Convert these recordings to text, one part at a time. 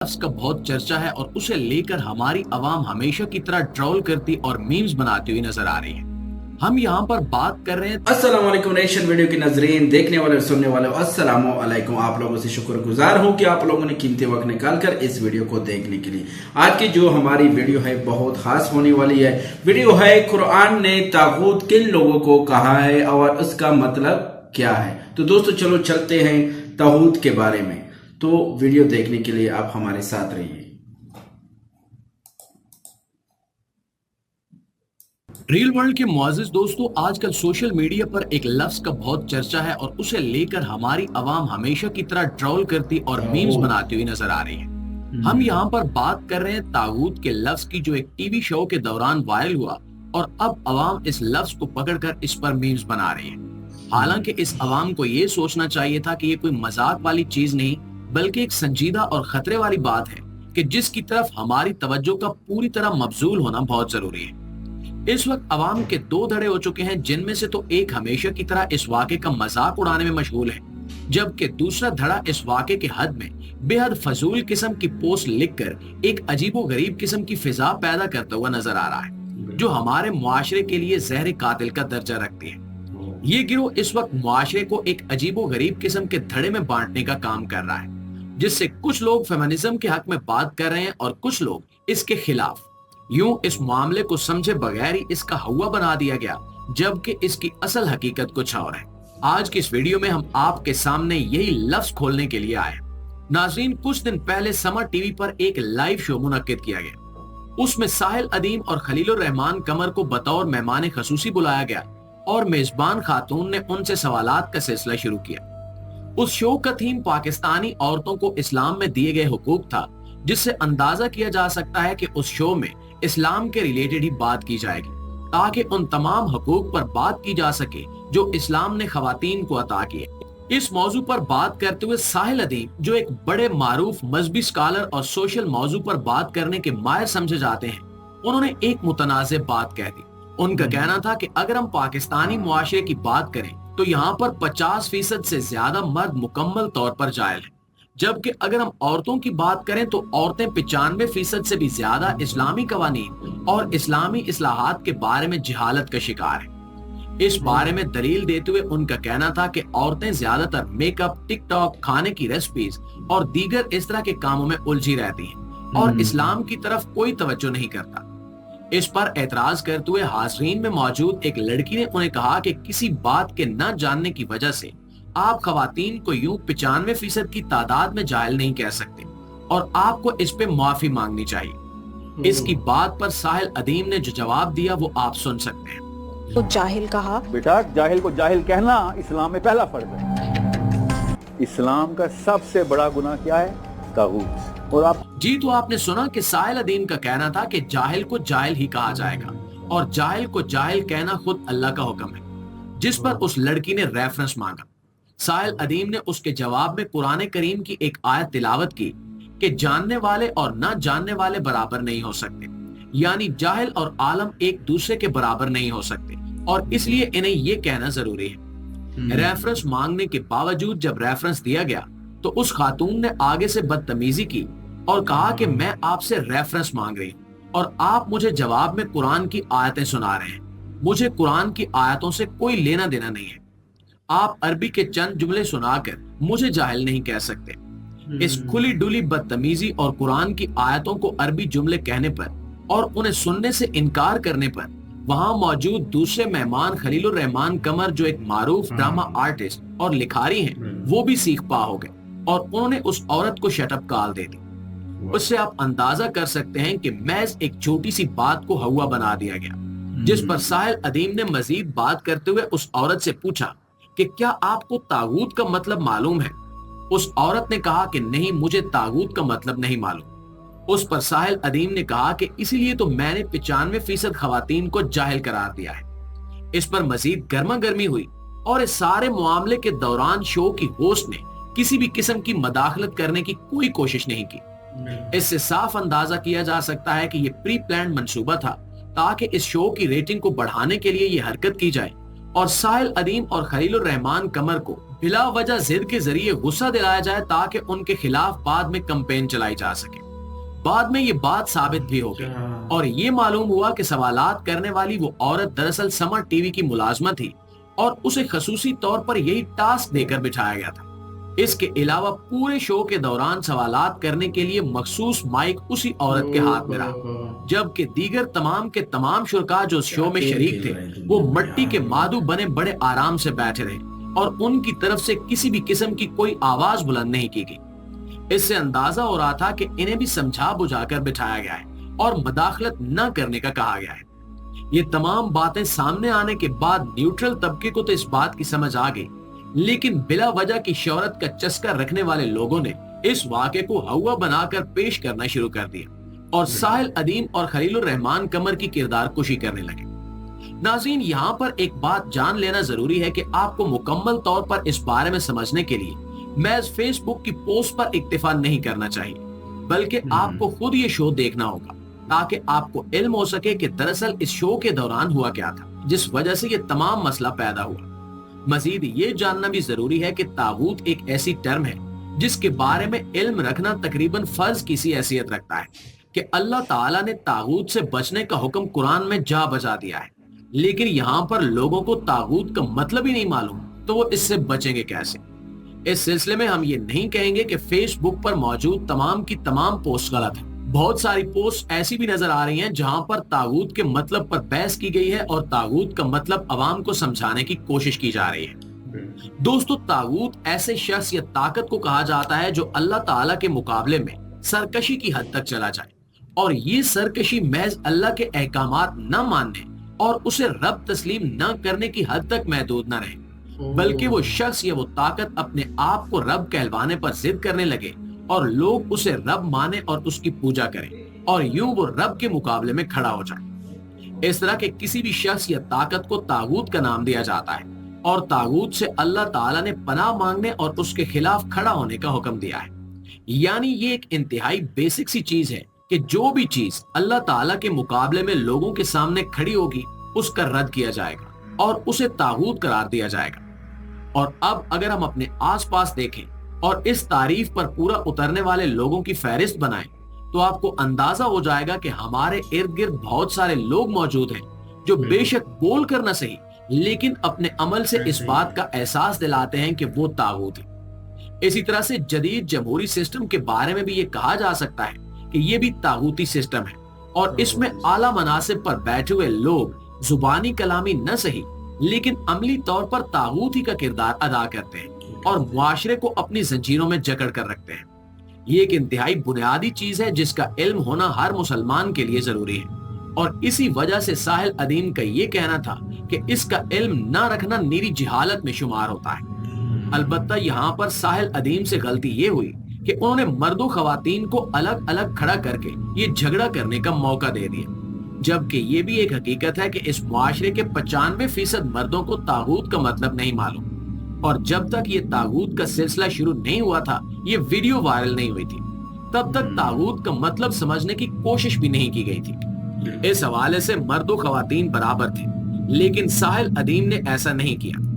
लफ्ज का बहुत चर्चा है और उसे लेकर हमारी आवाम हमेशा की तरह ट्रोल करती और मीम्स बनाती हुई नजर आ रही है। हम यहाँ पर बात कर रहे हैं। अस्सलाम वालेकुम नेशन वीडियो की नजरीन, देखने वाले और सुनने वाले अस्सलाम वालेकुम। आप लोगों से शुक्रगुजार हूँ कि आप लोगों ने कीमती वक्त निकालकर इस वीडियो को देखने के लिए। आज की जो हमारी वीडियो है बहुत खास होने वाली है। वीडियो है कुरान ने तागूत किन लोगों को कहा है और उसका मतलब क्या है। तो दोस्तों चलो चलते हैं तागूत के बारे में। तो वीडियो देखने के लिए आप हमारे साथ रहिए। रियल वर्ल्ड के मुआजिज दोस्तों, आजकल सोशल मीडिया पर एक लफ्ज का बहुत चर्चा है और उसे लेकर हमारी आवाम हमेशा की तरह ट्रोल करती और मीम्स बनाती हुई नजर आ रही है। हम यहाँ पर बात कर रहे हैं तागूत के लफ्ज की, जो एक टीवी शो के दौरान वायरल हुआ और अब आवाम इस लफ्ज को पकड़कर इस पर मीम्स बना रही है। हालांकि इस आवाम को ये सोचना चाहिए था कि ये कोई मजाक वाली चीज नहीं बल्कि एक संजीदा और खतरे वाली बात है कि जिसकी तरफ हमारी तवज्जो का पूरी तरह मबजूल होना बहुत जरूरी है। इस वक्त अवाम के दो धड़े हो चुके हैं, जिनमें से तो एक हमेशा की तरह इस वाक़े का मजाक उड़ाने में मशगूल है, जबकि दूसरा धड़ा इस वाक़े के हद में बेहद फजूल किस्म की पोस्ट लिखकर एक अजीबो गरीब किस्म की फिजा पैदा करता हुआ नजर आ रहा है, जो हमारे मुआशरे के लिए जहर कातिल का दर्जा रखती है। ये गिरोह इस वक्त मुआशरे को एक अजीबो गरीब किस्म के धड़े में बांटने का काम कर रहा है, जिससे कुछ लोग फेमिनिज्म के हक में बात कर रहे हैं और कुछ लोग इसके खिलाफ। यूं इस मामले को समझे बगैर ही इसका हवा बना दिया गया, जबकि इसकी असल हकीकत कुछ और है। आज की इस वीडियो में हम आपके सामने यही लफ्ज खोलने के लिए आए। नाज़रीन, कुछ दिन पहले समर टीवी पर एक लाइव शो मुनक्किद किया गया। उसमें साहिल अदीम और खलीलुर रहमान कमर को बतौर मेहमान खसूसी बुलाया गया और मेजबान खातून ने उनसे सवालात का सिलसिला शुरू किया। उस शो का थीम पाकिस्तानी औरतों को इस्लाम में दिए गए हुकूक था, जिससे अंदाजा किया जा सकता है कि उस शो में इस्लाम के रिलेटेड ही बात की जाएगी, ताकि उन तमाम हुकूक पर बात की जा सके जो इस्लाम ने खवातीन को अता किए। इस मौजू पर बात करते हुए साहिल अदीम, जो एक बड़े मारूफ मजहबी स्कॉलर और सोशल मौजू पर बात करने के माहिर समझे जाते हैं, उन्होंने एक मुतनाज़ बात कह दी। उनका कहना था कि अगर हम पाकिस्तानी मुआशरे की बात करें तो यहाँ पर 50% से ज्यादा मर्द मुकम्मल तौर पर जायल हैं, जबकि अगर हम औरतों की बात करें तो औरतें 95% से भी ज्यादा इस्लामी कवानीन और इस्लामी इस्लाहात के बारे में जहालत का शिकार हैं। इस बारे में दलील देते हुए उनका कहना था कि औरतें ज्यादातर मेकअप, टिकटॉक, खाने की रेसिपीज और दीगर इस तरह के कामों में उलझी रहती हैं और इस्लाम की तरफ कोई तवज्जो नहीं करता। इस पर एतराज करते हुए हाज़रीन में मौजूद एक लड़की ने उन्हें कहा कि किसी बात के न जानने की वजह से आप खवातीन को यूं 95% की तादाद में जाहिल नहीं कह सकते और आपको इस पे माफी मांगनी चाहिए। इसकी बात पर साहिल अदीम ने जो जवाब दिया वो आप सुन सकते हैं। तो जाहिल कहा, बेटा जाहिल को जाहिल कहना इस्लाम में पहला फर्ज है। इस्लाम का सबसे बड़ा गुनाह क्या है? तागूत। और आप जी, तो आपने सुना कि साहिल अदीम का कहना था कि जाहिल को जाहिल ही कहा जाएगा और जाहिल को जाहिल कहना खुद अल्लाह का हुक्म है, जिस पर उस लड़की ने रेफरेंस मांगा। साहिल अदीम ने उसके जवाब में कुरान करीम की एक आयत तिलावत की कि जानने वाले और ना जानने वाले बराबर नहीं हो सकते, यानी जाहिल और आलम एक दूसरे के बराबर नहीं हो सकते और इसलिए इन्हें यह कहना जरूरी है। रेफरेंस मांगने के बावजूद जब रेफरेंस दिया गया तो उस खातून ने आगे से बदतमीजी की और कहा कि मैं आपसे रेफरेंस मांग रही हूँ और आप मुझे जवाब में कुरान की आयतें सुना रहे हैं। मुझे कुरान की आयतों से कोई लेना देना नहीं है। आप अरबी के चंद जुमले सुनाकर मुझे जाहिल नहीं कह सकते। इस खुली डुली बदतमीजी और कुरान की आयतों को अरबी जुमले कहने पर और उन्हें सुनने से इनकार करने पर वहां मौजूद दूसरे मेहमान खलीलुर रहमान कमर, जो एक मारूफ ड्रामा आर्टिस्ट और लिखारी हैं, वो भी सीख पा हो गए और उन्होंने उस औरत को शटअप कॉल दे दी। उससे आप अंदाजा कर सकते हैं कि महज एक छोटी सी बात को हवा बना दिया गया, जिस पर साहिल अदीम ने मजीद बात करते हुए उस औरत से पूछा कि क्या आपको तागूत का मतलब मालूम है। उस औरत ने कहा कि नहीं, मुझे तागूत का मतलब नहीं मालूम। उस पर साहिल अदीम ने कहा कि इसीलिए तो मैंने 95% खवातीन को जाहिल करार दिया है। इस पर मजीद गर्मा गर्मी हुई और इस सारे मामले के दौरान शो की होस्ट ने किसी भी किस्म की मदाखलत करने की कोई कोशिश नहीं की। इससे साफ अंदाजा किया जा सकता है कि यह प्री प्लान मंसूबा था, ताकि इस शो की रेटिंग को बढ़ाने के लिए यह हरकत की जाए और साहिल अदीम और खलीलुर रहमान कमर को बिला वजह जिद के जरिए गुस्सा दिलाया जाए ताकि उनके खिलाफ बाद में कैंपेन चलाई जा सके। बाद में ये बात साबित भी हो गई और ये मालूम हुआ कि सवालात करने वाली वो औरत दरअसल समर टीवी की मुलाजमा थी और उसे खसूसी तौर पर यही टास्क देकर बिठाया गया था। इसके अलावा पूरे शो के दौरान सवालात करने के लिए मखसूस माइक उसी औरत के हाथ में रहा, जबकि दीगर तमाम के तमाम शुरका जो शो में शरीक थे वो मट्टी के मादू बने बड़े आराम से बैठे रहे और उनकी तरफ से किसी भी किस्म की कोई आवाज बुलंद नहीं की गई। इससे अंदाजा हो रहा था कि इन्हें भी समझा बुझाकर बिठाया गया है और मदाखलत न करने का कहा गया है। ये तमाम बातें सामने आने के बाद न्यूट्रल तबके को तो इस बात की समझ आ गई, लेकिन बिला वजह की शोहरत का चस्का रखने वाले लोगों ने इस वाक़े को हवा बनाकर पेश करना शुरू कर दिया और साहिल अदीम और खलीलुर रहमान कमर की किरदार कुशी करने लगे। नाज़रीन, यहाँ पर एक बात जान लेना जरूरी है कि आपको मुकम्मल तौर पर इस बारे में समझने के लिए महज फेसबुक की पोस्ट पर इक्तिफा नहीं करना चाहिए, बल्कि आपको खुद ये शो देखना होगा ताकि आपको इल्म हो सके कि दरअसल इस शो के दौरान हुआ क्या था जिस वजह से ये तमाम मसला पैदा हुआ। मजीद ये जानना भी जरूरी है कि तागूत एक ऐसी टर्म है जिसके बारे में इल्म रखना तकरीबन फर्ज की सी हैसियत रखता है कि अल्लाह ताला ने तागूत से बचने का हुक्म कुरान में जा बजा दिया है, लेकिन यहाँ पर लोगों को तागूत का मतलब ही नहीं मालूम, तो वो इससे बचेंगे कैसे। इस सिलसिले में हम ये नहीं कहेंगे कि फेसबुक पर मौजूद तमाम की तमाम पोस्ट गलत है। बहुत सारी पोस्ट ऐसी भी नजर आ रही हैं जहां पर तागूत के मतलब पर बहस की गई है और तागूत का मतलब अवाम को समझाने की कोशिश की जा रही है। दोस्तों, तागूत ऐसे शख्स या ताकत को कहा जाता है जो अल्लाह ताला के मुकाबले में सरकशी की हद तक चला जाए और ये सरकशी महज अल्लाह के अहकामात न मानने और उसे रब तस्लीम न करने की हद तक महदूद न रहे, बल्कि वो शख्स या वो ताकत अपने आप को रब कहलवाने पर जिद करने लगे और लोग उसे रब माने और उसकी पूजा करें और यूं वो रब के मुकाबले में खड़ा हो जाए। इस तरह के किसी भी शख्स या ताकत को तागूत का नाम दिया जाता है और तागूत से अल्लाह ताला ने पनाह मांगने और उसके खिलाफ खड़ा होने का हुक्म दिया है। यानी ये एक इंतहाई बेसिक सी चीज है कि जो भी चीज अल्लाह ताला के मुकाबले में लोगों के सामने खड़ी होगी उसका रद्द किया जाएगा और उसे तागूत करार दिया जाएगा। और अब अगर हम अपने आसपास देखें और इस तारीफ पर पूरा उतरने वाले लोगों की फहरिस्त बनाएं, तो आपको अंदाजा हो जाएगा कि हमारे इर्द गिर्द बहुत सारे लोग मौजूद हैं जो बेशक बोल कर न सही लेकिन अपने अमल से इस बात का एहसास दिलाते हैं कि वो तागूत है। इसी तरह से जदीद जमहूरी सिस्टम के बारे में भी ये कहा जा सकता है कि ये भी तागूती सिस्टम है और इसमें आला मनासिब पर बैठे हुए लोग जुबानी कलामी न सही लेकिन अमली तौर पर तागूत ही का किरदार अदा करते हैं और मुआशरे को अपनी जंजीरों में जकड़ कर रखते हैं। ये एक इंतहाई बुनियादी चीज है जिसका इल्म होना हर मुसलमान के लिए जरूरी है और इसी वजह से साहिल अदीम का ये कहना था कि इसका इल्म न रखना नीरी जिहालत में शुमार होता है। अलबत्ता यहाँ पर साहिल अदीम से गलती ये हुई कि उन्होंने मर्दों खवातीन को अलग अलग खड़ा करके ये झगड़ा करने का मौका दे दिया, जबकि ये भी एक हकीकत है कि इस मुआशरे के 95% मर्दों को तागूत का मतलब नहीं मालूम और जब तक ये तागूत का सिलसिला शुरू नहीं हुआ था, ये वीडियो वायरल नहीं हुई थी, तब तक तागूत का मतलब समझने की कोशिश भी नहीं की गई थी। इस हवाले से मर्दों खवातीन बराबर थे, लेकिन साहिल अदीम ने ऐसा नहीं किया।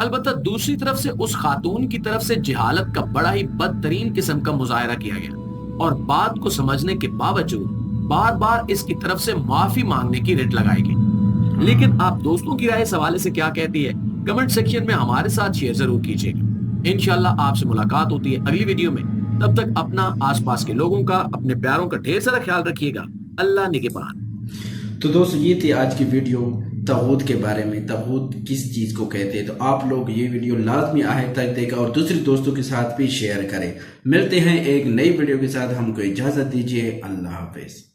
अलबत्ता दूसरी तरफ से उस खातून की तरफ से जिहालत का बड़ा ही बदतरीन किस्म का मुजाहरा किया गया और बात को समझने के बावजूद बार बार इसकी तरफ से माफी मांगने की रिट लगाई गई। लेकिन आप दोस्तों की राय इस हवाले से क्या कहती है, कमेंट सेक्शन में हमारे साथ शेयर जरूर कीजिएगा। इंशाल्लाह आपसे मुलाकात होती है अगली वीडियो में। तब तक अपना, आसपास के लोगों का, अपने प्यारों का ढेर सारा ख्याल रखिएगा। अल्लाह निगहबान। तो दोस्तों, ये थी आज की वीडियो तागूत के बारे में। तागूत किस चीज को कहते हैं, तो आप लोग ये वीडियो लाजमी आखिर तक देखा और दूसरे दोस्तों के साथ भी शेयर करें। मिलते हैं एक नई वीडियो के साथ, हमको इजाजत दीजिए। अल्लाह हाफिज।